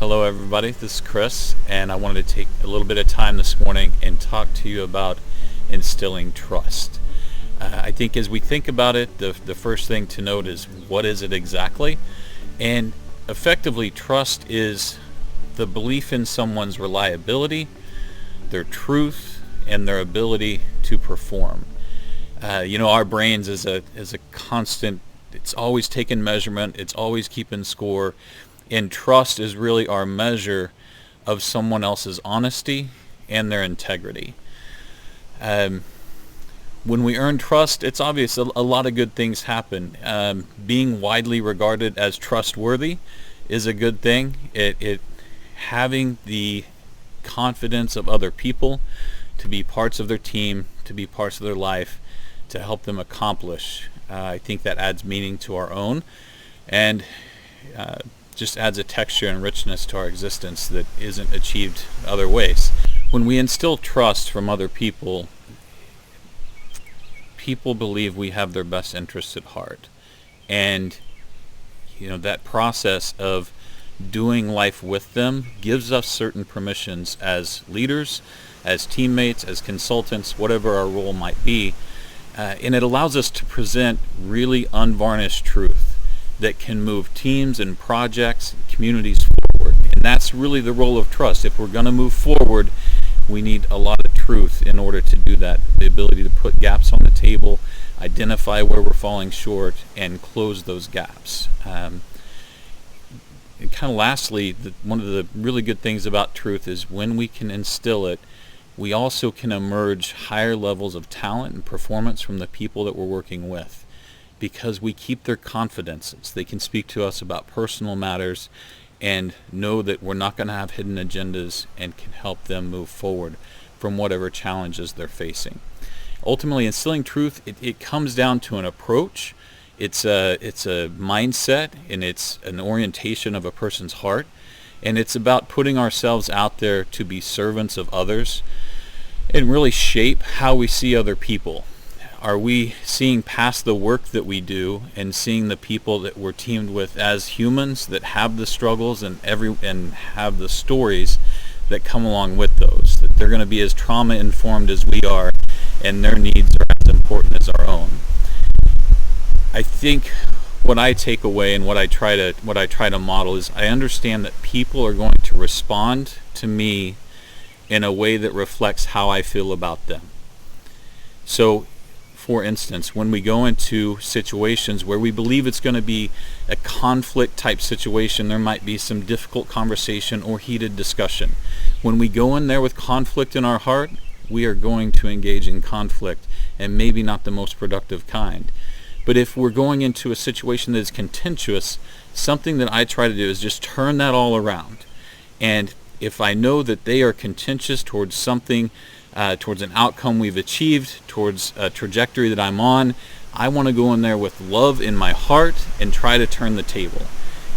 Hello, everybody. This is Chris, and I wanted to take a little bit of time this morning and talk to you about instilling trust. I think as we think about it, the first thing to note is what is it exactly? And effectively, trust is the belief in someone's reliability, their truth, and their ability to perform. Our brains is a constant. It's always taking measurement. It's always keeping score. And trust is really our measure of someone else's honesty and their integrity. When we earn trust, it's obvious a lot of good things happen. Being widely regarded as trustworthy is a good thing. It having the confidence of other people to be parts of their team, to be parts of their life, to help them accomplish. I think that adds meaning to our own, and just adds a texture and richness to our existence that isn't achieved other ways. When we instill trust from other people, people believe we have their best interests at heart. And that process of doing life with them gives us certain permissions as leaders, as teammates, as consultants, whatever our role might be. And it allows us to present really unvarnished truth that can move teams and projects and communities forward. And that's really the role of trust. If we're going to move forward, we need a lot of truth in order to do that. The ability to put gaps on the table, identify where we're falling short, and close those gaps. And kind of lastly, one of the really good things about truth is when we can instill it, we also can emerge higher levels of talent and performance from the people that we're working with, because we keep their confidences. They can speak to us about personal matters and know that we're not going to have hidden agendas, and can help them move forward from whatever challenges they're facing. Ultimately, instilling truth, it comes down to an approach. It's a mindset, and it's an orientation of a person's heart. And it's about putting ourselves out there to be servants of others and really shape how we see other people. Are we seeing past the work that we do and seeing the people that we're teamed with as humans that have the struggles and have the stories that come along with those? That they're going to be as trauma informed as we are, and their needs are as important as our own. I think what I take away and what I try to model is I understand that people are going to respond to me in a way that reflects how I feel about them. So, for instance, when we go into situations where we believe it's going to be a conflict type situation, there might be some difficult conversation or heated discussion. When we go in there with conflict in our heart, we are going to engage in conflict, and maybe not the most productive kind. But if we're going into a situation that is contentious, something that I try to do is just turn that all around. And if I know that they are contentious towards something, towards an outcome we've achieved, towards a trajectory that I'm on, I want to go in there with love in my heart and try to turn the table.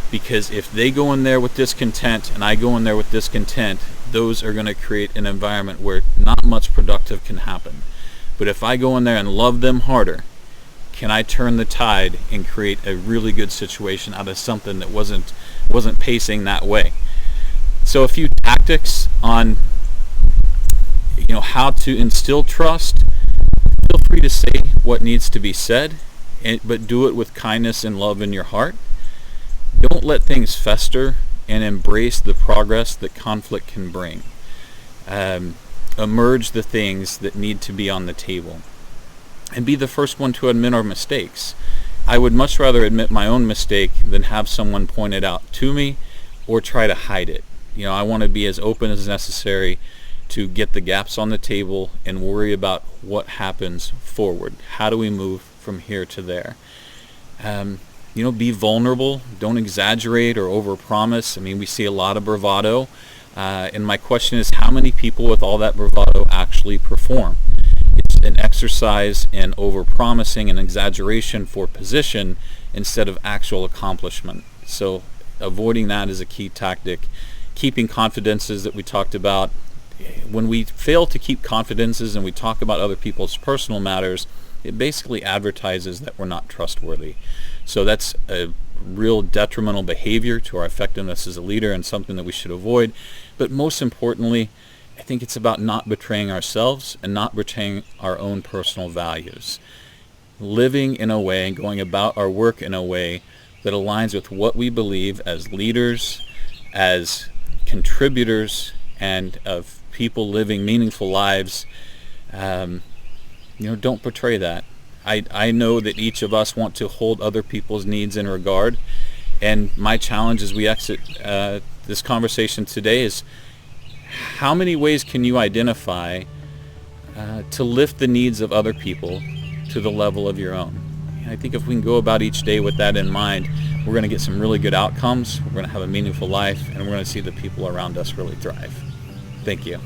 Because if they go in there with discontent and I go in there with discontent, those are going to create an environment where not much productive can happen. But if I go in there and love them harder, can I turn the tide and create a really good situation out of something that wasn't pacing that way? So a few tactics on how to instill trust. Feel free to say what needs to be said, but do it with kindness and love in your heart. Don't let things fester, and embrace the progress that conflict can bring. Emerge the things that need to be on the table, and be the first one to admit our mistakes. I would much rather admit my own mistake than have someone point it out to me or try to hide it. I want to be as open as necessary to get the gaps on the table and worry about what happens forward. How do we move from here to there? Be vulnerable. Don't exaggerate or overpromise. We see a lot of bravado. And my question is, how many people with all that bravado actually perform? It's an exercise in overpromising and exaggeration for position instead of actual accomplishment. So avoiding that is a key tactic. Keeping confidences that we talked about. When we fail to keep confidences and we talk about other people's personal matters, it basically advertises that we're not trustworthy. So that's a real detrimental behavior to our effectiveness as a leader and something that we should avoid. But most importantly, I think it's about not betraying ourselves and not betraying our own personal values. Living in a way and going about our work in a way that aligns with what we believe as leaders, as contributors, and of people living meaningful lives. Don't betray that. I know that each of us want to hold other people's needs in regard, and my challenge as we exit this conversation today is, how many ways can you identify to lift the needs of other people to the level of your own? And I think if we can go about each day with that in mind, we're going to get some really good outcomes, we're going to have a meaningful life, and we're going to see the people around us really thrive. Thank you.